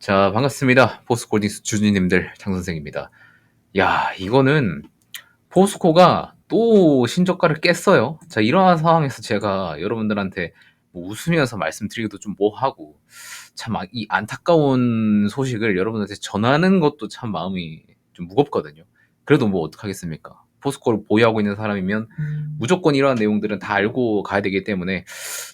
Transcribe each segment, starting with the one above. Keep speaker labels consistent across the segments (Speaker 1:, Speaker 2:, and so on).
Speaker 1: 자, 반갑습니다. 포스코딩스 주주님들, 장 선생입니다. 야, 이거는 포스코가 또 신저가를 깼어요. 자, 이러한 상황에서 제가 여러분들한테 뭐 웃으면서 말씀드리기도 좀 뭐하고, 참, 이 안타까운 소식을 여러분한테 전하는 것도 참 마음이 좀 무겁거든요. 그래도 뭐 어떡하겠습니까? 포스코를 보유하고 있는 사람이면 무조건 이러한 내용들은 다 알고 가야 되기 때문에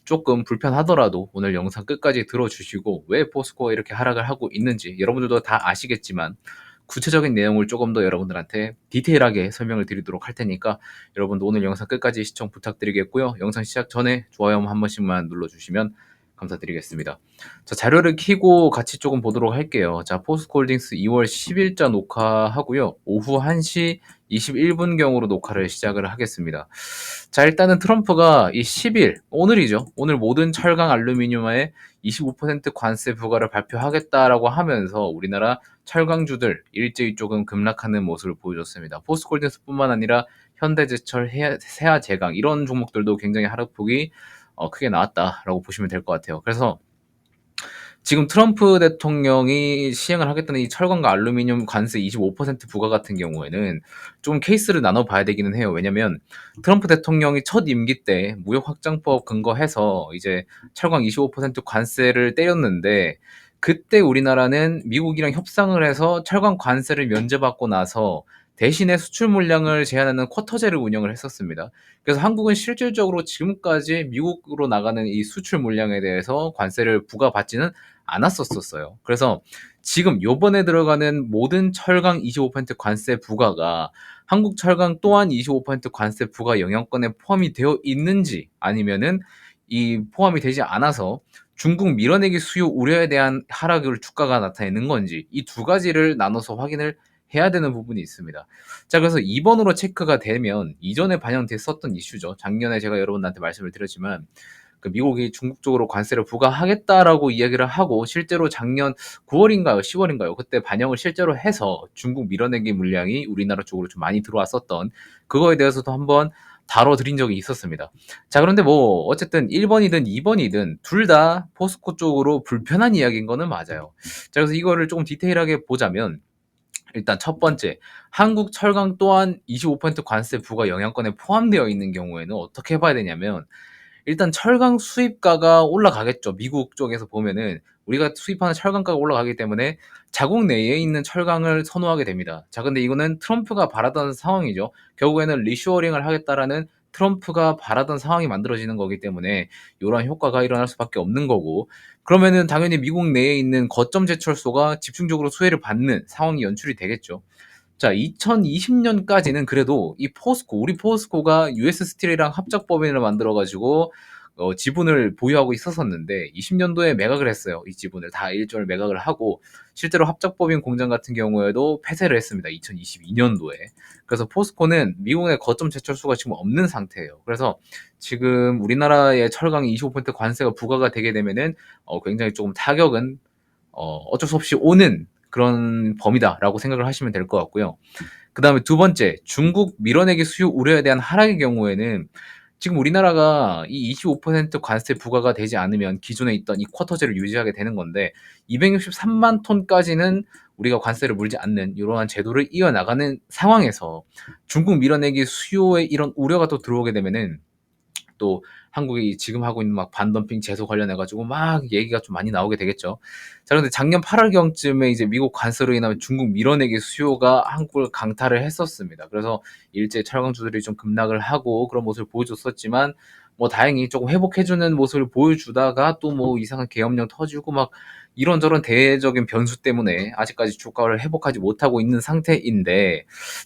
Speaker 1: 조금 불편하더라도 오늘 영상 끝까지 들어주시고 왜 포스코가 이렇게 하락을 하고 있는지 여러분들도 다 아시겠지만 구체적인 내용을 조금 더 여러분들한테 디테일하게 설명을 드리도록 할 테니까 여러분도 오늘 영상 끝까지 시청 부탁드리겠고요. 영상 시작 전에 좋아요 한 번씩만 눌러주시면 감사드리겠습니다. 자, 자료를 켜고 같이 조금 보도록 할게요. 자, 포스코홀딩스 2월 10일자 녹화하고요. 오후 1시 21분경으로 녹화를 시작을 하겠습니다. 자, 일단은 트럼프가 이 10일, 오늘이죠. 오늘 모든 철강 알루미늄에 25% 관세 부과를 발표하겠다라고 하면서 우리나라 철강주들 일제히 조금 급락하는 모습을 보여줬습니다. 포스코홀딩스뿐만 아니라 현대제철, 세아제강 이런 종목들도 굉장히 하락폭이 크게 나왔다라고 보시면 될 것 같아요. 그래서 지금 트럼프 대통령이 시행을 하겠다는 이 철강과 알루미늄 관세 25% 부과 같은 경우에는 좀 케이스를 나눠봐야 되기는 해요. 왜냐면 트럼프 대통령이 첫 임기 때 무역 확장법 근거해서 이제 철강 25% 관세를 때렸는데 그때 우리나라는 미국이랑 협상을 해서 철강 관세를 면제받고 나서 대신에 수출 물량을 제한하는 쿼터제를 운영을 했었습니다. 그래서 한국은 실질적으로 지금까지 미국으로 나가는 이 수출 물량에 대해서 관세를 부과받지는 않았었어요. 그래서 지금 요번에 들어가는 모든 철강 25% 관세 부과가 한국 철강 또한 25% 관세 부과 영향권에 포함이 되어 있는지 아니면은 이 포함이 되지 않아서 중국 밀어내기 수요 우려에 대한 하락을 주가가 나타내는 건지 이 두 가지를 나눠서 확인을 해야 되는 부분이 있습니다. 자, 그래서 2번으로 체크가 되면 이전에 반영됐었던 이슈죠. 작년에 제가 여러분한테 말씀을 드렸지만 그 미국이 중국 쪽으로 관세를 부과하겠다라고 이야기를 하고 실제로 작년 9월인가요, 10월인가요? 그때 반영을 실제로 해서 중국 밀어내기 물량이 우리나라 쪽으로 좀 많이 들어왔었던 그거에 대해서도 한번 다뤄드린 적이 있었습니다. 자, 그런데 뭐 어쨌든 1번이든 2번이든 둘 다 포스코 쪽으로 불편한 이야기인 거는 맞아요. 자, 그래서 이거를 조금 디테일하게 보자면 일단 첫 번째, 한국 철강 또한 25% 관세 부과 영향권에 포함되어 있는 경우에는 어떻게 봐야 되냐면 일단 철강 수입가가 올라가겠죠. 미국 쪽에서 보면은 우리가 수입하는 철강가가 올라가기 때문에 자국 내에 있는 철강을 선호하게 됩니다. 자, 근데 이거는 트럼프가 바라던 상황이죠. 결국에는 리쇼어링을 하겠다라는 트럼프가 바라던 상황이 만들어지는 거기 때문에 이러한 효과가 일어날 수밖에 없는 거고 그러면은 당연히 미국 내에 있는 거점 제철소가 집중적으로 수혜를 받는 상황이 연출이 되겠죠. 자, 2020년까지는 그래도 이 포스코, 우리 포스코가 US 스틸이랑 합작 법인을 만들어 가지고 지분을 보유하고 있었었는데 20년도에 매각을 했어요. 이 지분을 다 일종을 매각을 하고 실제로 합작 법인 공장 같은 경우에도 폐쇄를 했습니다. 2022년도에. 그래서 포스코는 미국의 거점 제철소가 지금 없는 상태예요. 그래서 지금 우리나라의 철강이 25% 관세가 부과가 되게 되면은 굉장히 조금 타격은 어쩔 수 없이 오는 그런 범위다라고 생각을 하시면 될 것 같고요. 그 다음에 두 번째, 중국 밀어내기 수요 우려에 대한 하락의 경우에는 지금 우리나라가 이 25% 관세 부과가 되지 않으면 기존에 있던 이 쿼터제를 유지하게 되는 건데 263만 톤까지는 우리가 관세를 물지 않는 이러한 제도를 이어나가는 상황에서 중국 밀어내기 수요에 이런 우려가 또 들어오게 되면은 또 한국이 지금 하고 있는 막 반덤핑 제소 관련해 가지고 막 얘기가 좀 많이 나오게 되겠죠. 자, 근데 작년 8월경쯤에 이제 미국 관세로 인하면 중국 밀어내기 수요가 한국을 강타를 했었습니다. 그래서 일제 철강주들이 좀 급락을 하고 그런 모습을 보여줬었지만 뭐 다행히 조금 회복해주는 모습을 보여주다가 또 뭐 이상한 계엄령 터지고 막 이런저런 대외적인 변수 때문에 아직까지 주가를 회복하지 못하고 있는 상태인데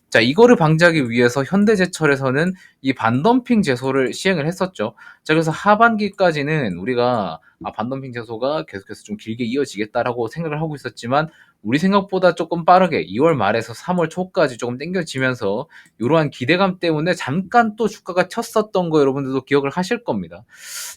Speaker 1: 자, 이거를 방지하기 위해서 현대제철에서는 이 반덤핑 제소를 시행을 했었죠. 자, 그래서 하반기까지는 우리가 반덤핑 제소가 계속해서 좀 길게 이어지겠다라고 생각을 하고 있었지만 우리 생각보다 조금 빠르게 2월 말에서 3월 초까지 조금 당겨지면서 이러한 기대감 때문에 잠깐 또 주가가 쳤었던 거 여러분들도 기억을 하실 겁니다.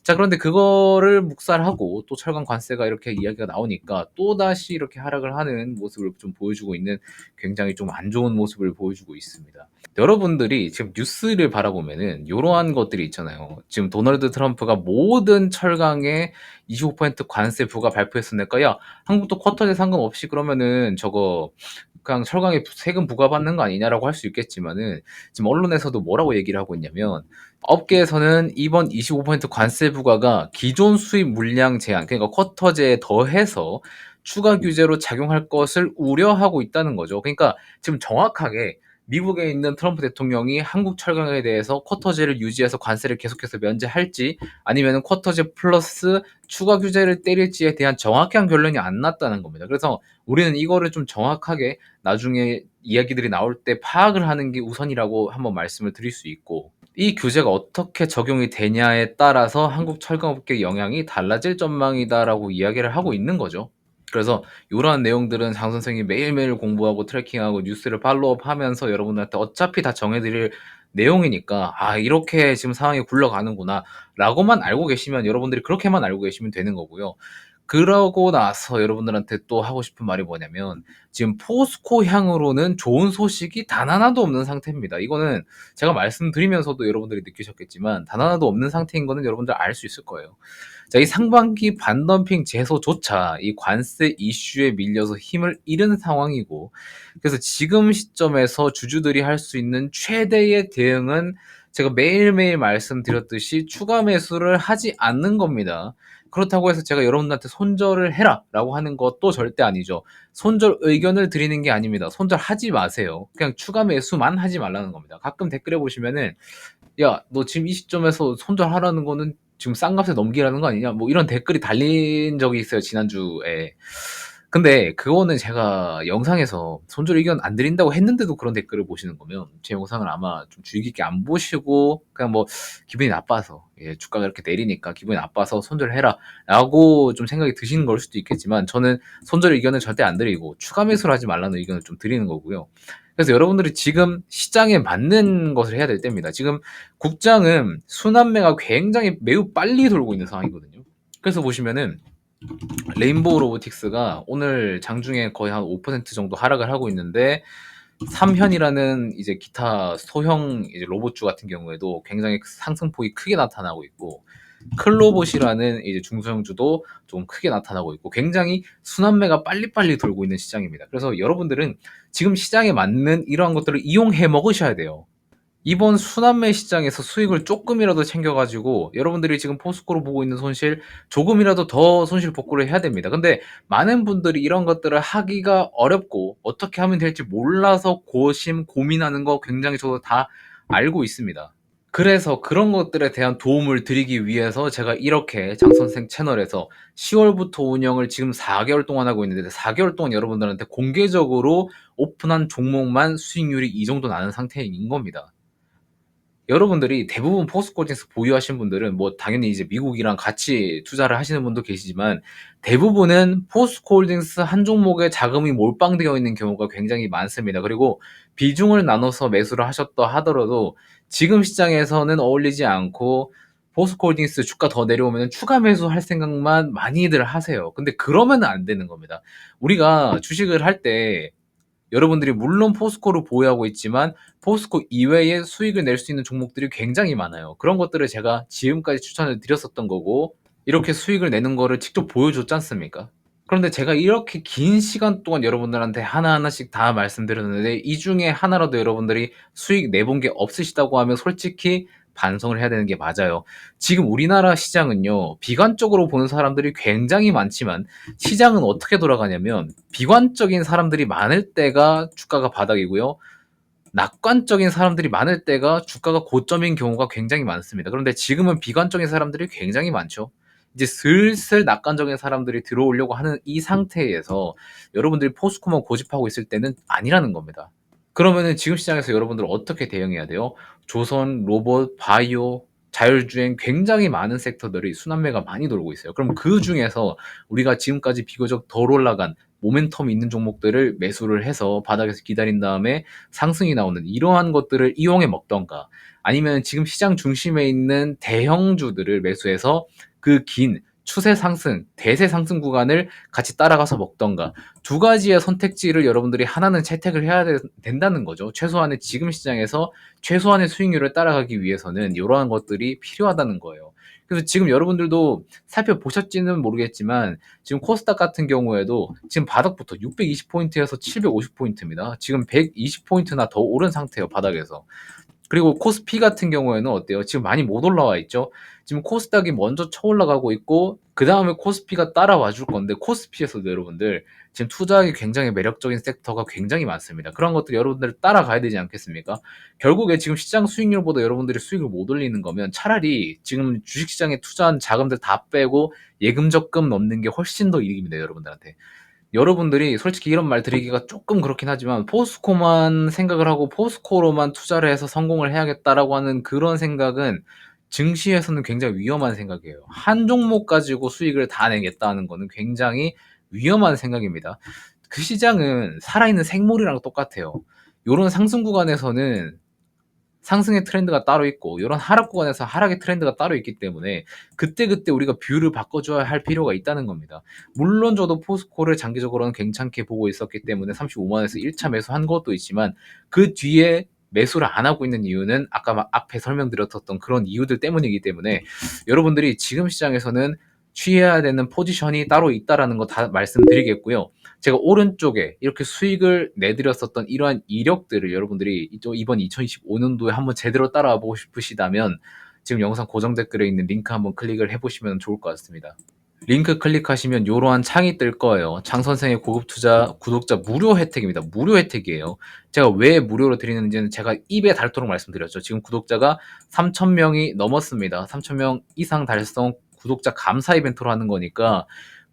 Speaker 1: 자, 그런데 그거를 묵살하고 또 철강 관세가 이렇게 이야기가 나오니까 또다시 이렇게 하락을 하는 모습을 좀 보여주고 있는 굉장히 좀 안 좋은 모습을 보여주고 있습니다. 여러분들이 지금 뉴스를 바라보면은 요러한 것들이 있잖아요. 지금 도널드 트럼프가 모든 철강에 25% 관세 부과 발표했으니까 야 한국도 쿼터제 상관없이 그러면은 저거 그냥 철강에 세금 부과받는 거 아니냐라고 할 수 있겠지만은 지금 언론에서도 뭐라고 얘기를 하고 있냐면 업계에서는 이번 25% 관세 부과가 기존 수입 물량 제한, 그러니까 쿼터제에 더해서 추가 규제로 작용할 것을 우려하고 있다는 거죠. 그러니까 지금 정확하게 미국에 있는 트럼프 대통령이 한국 철강에 대해서 쿼터제를 유지해서 관세를 계속해서 면제할지 아니면 쿼터제 플러스 추가 규제를 때릴지에 대한 정확한 결론이 안 났다는 겁니다. 그래서 우리는 이거를 좀 정확하게 나중에 이야기들이 나올 때 파악을 하는 게 우선이라고 한번 말씀을 드릴 수 있고 이 규제가 어떻게 적용이 되냐에 따라서 한국 철강업계 영향이 달라질 전망이다라고 이야기를 하고 있는 거죠. 그래서 이러한 내용들은 장 선생이 매일매일 공부하고 트래킹하고 뉴스를 팔로우하면서 여러분들한테 어차피 다 정해드릴 내용이니까 아 이렇게 지금 상황이 굴러가는구나 라고만 알고 계시면 여러분들이 그렇게만 알고 계시면 되는 거고요. 그러고 나서 여러분들한테 또 하고 싶은 말이 뭐냐면 지금 포스코 향으로는 좋은 소식이 단 하나도 없는 상태입니다. 이거는 제가 말씀드리면서도 여러분들이 느끼셨겠지만 단 하나도 없는 상태인 거는 여러분들 알 수 있을 거예요. 자, 이 상반기 반덤핑 제소조차 이 관세 이슈에 밀려서 힘을 잃은 상황이고 그래서 지금 시점에서 주주들이 할 수 있는 최대의 대응은 제가 매일매일 말씀드렸듯이 추가 매수를 하지 않는 겁니다. 그렇다고 해서 제가 여러분들한테 손절을 해라 라고 하는 것도 절대 아니죠. 손절 의견을 드리는 게 아닙니다. 손절하지 마세요. 그냥 추가 매수만 하지 말라는 겁니다. 가끔 댓글에 보시면은 야, 너 지금 이 시점에서 손절하라는 거는 지금 싼 값에 넘기라는 거 아니냐? 뭐 이런 댓글이 달린 적이 있어요, 지난주에. 근데 그거는 제가 영상에서 손절 의견 안 드린다고 했는데도 그런 댓글을 보시는 거면 제 영상을 아마 좀 주의 깊게 안 보시고 그냥 뭐 기분이 나빠서 예, 주가가 이렇게 내리니까 기분이 나빠서 손절해라 라고 좀 생각이 드시는 걸 수도 있겠지만 저는 손절 의견은 절대 안 드리고 추가 매수를 하지 말라는 의견을 좀 드리는 거고요. 그래서 여러분들이 지금 시장에 맞는 것을 해야 될 때입니다. 지금 국장은 순환매가 굉장히 매우 빨리 돌고 있는 상황이거든요. 그래서 보시면은 레인보우 로보틱스가 오늘 장중에 거의 한 5% 정도 하락을 하고 있는데 삼현이라는 이제 기타 소형 이제 로봇주 같은 경우에도 굉장히 상승폭이 크게 나타나고 있고 클로봇이라는 이제 중소형주도 좀 크게 나타나고 있고 굉장히 순환매가 빨리빨리 돌고 있는 시장입니다. 그래서 여러분들은 지금 시장에 맞는 이러한 것들을 이용해 먹으셔야 돼요. 이번 순환매 시장에서 수익을 조금이라도 챙겨가지고 여러분들이 지금 포스코로 보고 있는 손실 조금이라도 더 손실 복구를 해야 됩니다. 근데 많은 분들이 이런 것들을 하기가 어렵고 어떻게 하면 될지 몰라서 고민하는 거 굉장히 저도 다 알고 있습니다. 그래서 그런 것들에 대한 도움을 드리기 위해서 제가 이렇게 장선생 채널에서 10월부터 운영을 지금 4개월 동안 하고 있는데 4개월 동안 여러분들한테 공개적으로 오픈한 종목만 수익률이 이 정도 나는 상태인 겁니다. 여러분들이 대부분 포스코홀딩스 보유하신 분들은 뭐 당연히 이제 미국이랑 같이 투자를 하시는 분도 계시지만 대부분은 포스코홀딩스 한 종목에 자금이 몰빵되어 있는 경우가 굉장히 많습니다. 그리고 비중을 나눠서 매수를 하셨다 하더라도 지금 시장에서는 어울리지 않고 포스코홀딩스 주가 더 내려오면 추가 매수할 생각만 많이들 하세요. 근데 그러면 안 되는 겁니다. 우리가 주식을 할때 여러분들이 물론 포스코를 보유하고 있지만 포스코 이외에 수익을 낼 수 있는 종목들이 굉장히 많아요. 그런 것들을 제가 지금까지 추천을 드렸었던 거고 이렇게 수익을 내는 거를 직접 보여줬지 않습니까? 그런데 제가 이렇게 긴 시간 동안 여러분들한테 하나하나씩 다 말씀드렸는데 이 중에 하나라도 여러분들이 수익 내본 게 없으시다고 하면 솔직히 반성을 해야 되는 게 맞아요. 지금 우리나라 시장은요, 비관적으로 보는 사람들이 굉장히 많지만 시장은 어떻게 돌아가냐면 비관적인 사람들이 많을 때가 주가가 바닥이고요. 낙관적인 사람들이 많을 때가 주가가 고점인 경우가 굉장히 많습니다. 그런데 지금은 비관적인 사람들이 굉장히 많죠. 이제 슬슬 낙관적인 사람들이 들어오려고 하는 이 상태에서 여러분들이 포스코만 고집하고 있을 때는 아니라는 겁니다. 그러면은 지금 시장에서 여러분들 어떻게 대응해야 돼요? 조선, 로봇, 바이오, 자율주행 굉장히 많은 섹터들이 순환매가 많이 돌고 있어요. 그럼 그 중에서 우리가 지금까지 비교적 덜 올라간 모멘텀이 있는 종목들을 매수를 해서 바닥에서 기다린 다음에 상승이 나오는 이러한 것들을 이용해 먹던가 아니면 지금 시장 중심에 있는 대형주들을 매수해서 그 긴 추세 상승, 대세 상승 구간을 같이 따라가서 먹던가 두 가지의 선택지를 여러분들이 하나는 채택을 해야 된다는 거죠. 최소한의 지금 시장에서 최소한의 수익률을 따라가기 위해서는 이러한 것들이 필요하다는 거예요. 그래서 지금 여러분들도 살펴보셨지는 모르겠지만 지금 코스닥 같은 경우에도 지금 바닥부터 620포인트에서 750포인트입니다. 지금 120포인트나 더 오른 상태예요, 바닥에서. 그리고 코스피 같은 경우에는 어때요? 지금 많이 못 올라와 있죠. 지금 코스닥이 먼저 쳐 올라가고 있고 그 다음에 코스피가 따라와 줄 건데 코스피에서도 여러분들 지금 투자하기 굉장히 매력적인 섹터가 굉장히 많습니다. 그런 것들 여러분들 따라가야 되지 않겠습니까? 결국에 지금 시장 수익률보다 여러분들이 수익을 못 올리는 거면 차라리 지금 주식시장에 투자한 자금들 다 빼고 예금 적금 넣는 게 훨씬 더 이익입니다, 여러분들한테. 여러분들이 솔직히 이런 말 드리기가 조금 그렇긴 하지만 포스코만 생각을 하고 포스코로만 투자를 해서 성공을 해야겠다라고 하는 그런 생각은 증시에서는 굉장히 위험한 생각이에요. 한 종목 가지고 수익을 다 내겠다는 거는 굉장히 위험한 생각입니다. 그 시장은 살아있는 생물이랑 똑같아요. 요런 상승 구간에서는 상승의 트렌드가 따로 있고 이런 하락 구간에서 하락의 트렌드가 따로 있기 때문에 그때그때 우리가 뷰를 바꿔줘야 할 필요가 있다는 겁니다. 물론 저도 포스코를 장기적으로는 괜찮게 보고 있었기 때문에 35만원에서 1차 매수한 것도 있지만 그 뒤에 매수를 안 하고 있는 이유는 아까 앞에 설명드렸던 그런 이유들 때문이기 때문에 여러분들이 지금 시장에서는 취해야 되는 포지션이 따로 있다라는 거 다 말씀드리겠고요. 제가 오른쪽에 이렇게 수익을 내드렸었던 이러한 이력들을 여러분들이 이번 2025년도에 한번 제대로 따라보고 싶으시다면 지금 영상 고정 댓글에 있는 링크 한번 클릭을 해보시면 좋을 것 같습니다. 링크 클릭하시면 이러한 창이 뜰 거예요. 장 선생의 고급 투자 구독자 무료 혜택입니다. 무료 혜택이에요. 제가 왜 무료로 드리는지는 제가 입에 닳도록 말씀드렸죠. 지금 구독자가 3,000명이 넘었습니다. 3,000명 이상 달성 구독자 감사 이벤트로 하는 거니까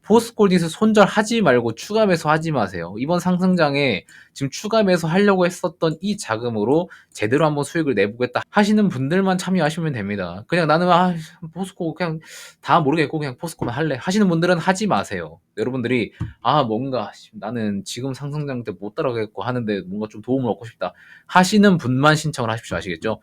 Speaker 1: 포스코홀딩스 손절하지 말고 추가 매수하지 마세요. 이번 상승장에 지금 추가 매수하려고 했었던 이 자금으로 제대로 한번 수익을 내보겠다 하시는 분들만 참여하시면 됩니다. 그냥 나는 포스코 그냥 다 모르겠고 그냥 포스코만 할래 하시는 분들은 하지 마세요. 여러분들이 뭔가 나는 지금 상승장 때 못 따라가겠고 하는데 뭔가 좀 도움을 얻고 싶다 하시는 분만 신청을 하십시오. 아시겠죠?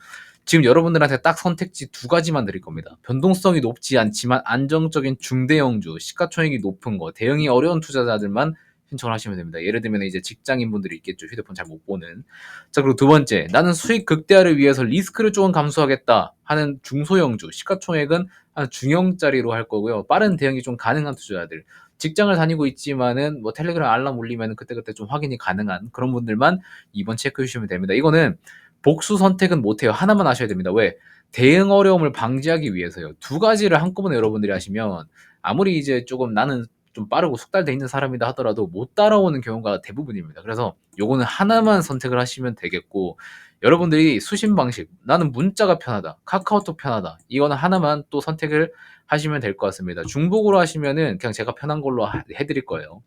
Speaker 1: 지금 여러분들한테 딱 선택지 두 가지만 드릴 겁니다. 변동성이 높지 않지만 안정적인 중대형주, 시가총액이 높은 거, 대응이 어려운 투자자들만 신청을 하시면 됩니다. 예를 들면 이제 직장인분들이 있겠죠. 휴대폰 잘 못 보는. 자, 그리고 두 번째, 나는 수익 극대화를 위해서 리스크를 조금 감소하겠다 하는 중소형주, 시가총액은 한 중형짜리로 할 거고요. 빠른 대응이 좀 가능한 투자자들. 직장을 다니고 있지만은 뭐 텔레그램 알람 울리면 그때그때 좀 확인이 가능한 그런 분들만 2번 체크해 주시면 됩니다. 이거는 복수 선택은 못해요. 하나만 하셔야 됩니다. 왜? 대응 어려움을 방지하기 위해서요. 두 가지를 한꺼번에 여러분들이 하시면 아무리 이제 조금 나는 좀 빠르고 숙달돼 있는 사람이다 하더라도 못 따라오는 경우가 대부분입니다. 그래서 요거는 하나만 선택을 하시면 되겠고 여러분들이 수신 방식 나는 문자가 편하다. 카카오톡 편하다. 이거는 하나만 또 선택을 하시면 될 것 같습니다. 중복으로 하시면은 그냥 제가 편한 걸로 해드릴 거예요.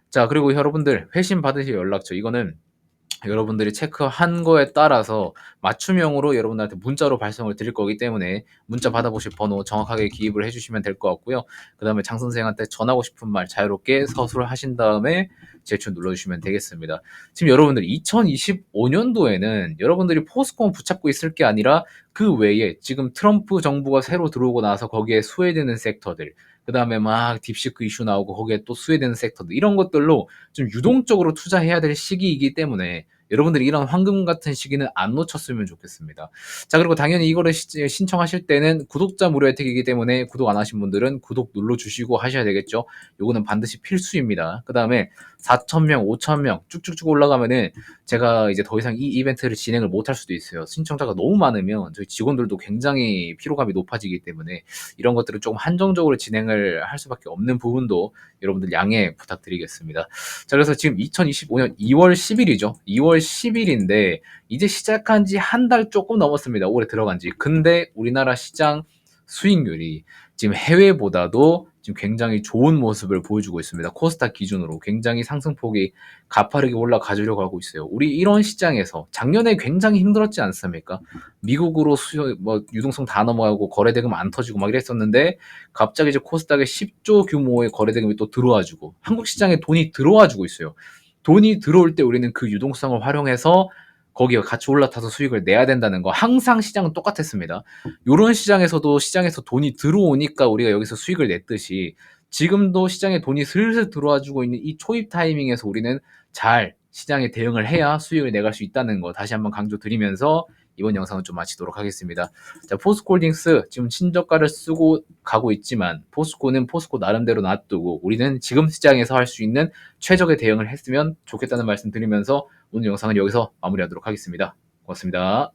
Speaker 1: 자, 그리고 여러분들 회신 받으실 연락처 이거는 여러분들이 체크한 거에 따라서 맞춤형으로 여러분들한테 문자로 발송을 드릴 거기 때문에 문자 받아보실 번호 정확하게 기입을 해주시면 될 것 같고요. 그 다음에 장 선생한테 전하고 싶은 말 자유롭게 서술을 하신 다음에 제출 눌러주시면 되겠습니다. 지금 여러분들 2025년도에는 여러분들이 포스코만 붙잡고 있을 게 아니라 그 외에 지금 트럼프 정부가 새로 들어오고 나서 거기에 수혜되는 섹터들 그 다음에 막 딥시크 이슈 나오고 거기에 또 수혜되는 섹터들 이런 것들로 좀 유동적으로 투자해야 될 시기이기 때문에 여러분들이 이런 황금 같은 시기는 안 놓쳤으면 좋겠습니다. 자, 그리고 당연히 이거를 신청하실 때는 구독자 무료 혜택이기 때문에 구독 안 하신 분들은 구독 눌러주시고 하셔야 되겠죠. 요거는 반드시 필수입니다. 그 다음에 4,000명, 5,000명 쭉쭉쭉 올라가면은 제가 이제 더 이상 이 이벤트를 진행을 못할 수도 있어요. 신청자가 너무 많으면 저희 직원들도 굉장히 피로감이 높아지기 때문에 이런 것들을 조금 한정적으로 진행을 할 수밖에 없는 부분도 여러분들 양해 부탁드리겠습니다. 자, 그래서 지금 2025년 2월 10일이죠. 2월 10일인데 이제 시작한 지 한 달 조금 넘었습니다. 올해 들어간 지. 근데 우리나라 시장 수익률이 지금 해외보다도 지금 굉장히 좋은 모습을 보여주고 있습니다. 코스닥 기준으로 굉장히 상승폭이 가파르게 올라가주려고 하고 있어요. 우리 이런 시장에서 작년에 굉장히 힘들었지 않습니까? 미국으로 유동성 다 넘어가고 거래대금 안 터지고 막 이랬었는데 갑자기 이제 코스닥에 10조 규모의 거래대금이 또 들어와주고 한국 시장에 돈이 들어와주고 있어요. 돈이 들어올 때 우리는 그 유동성을 활용해서 거기에 같이 올라타서 수익을 내야 된다는 거 항상 시장은 똑같았습니다. 요런 시장에서도 시장에서 돈이 들어오니까 우리가 여기서 수익을 냈듯이 지금도 시장에 돈이 슬슬 들어와 주고 있는 이 초입 타이밍에서 우리는 잘 시장에 대응을 해야 수익을 내갈 수 있다는 거 다시 한번 강조드리면서 이번 영상은 좀 마치도록 하겠습니다. 자, 포스코홀딩스 지금 신저가를 쓰고 가고 있지만 포스코는 포스코 나름대로 놔두고 우리는 지금 시장에서 할 수 있는 최적의 대응을 했으면 좋겠다는 말씀 드리면서 오늘 영상은 여기서 마무리하도록 하겠습니다. 고맙습니다.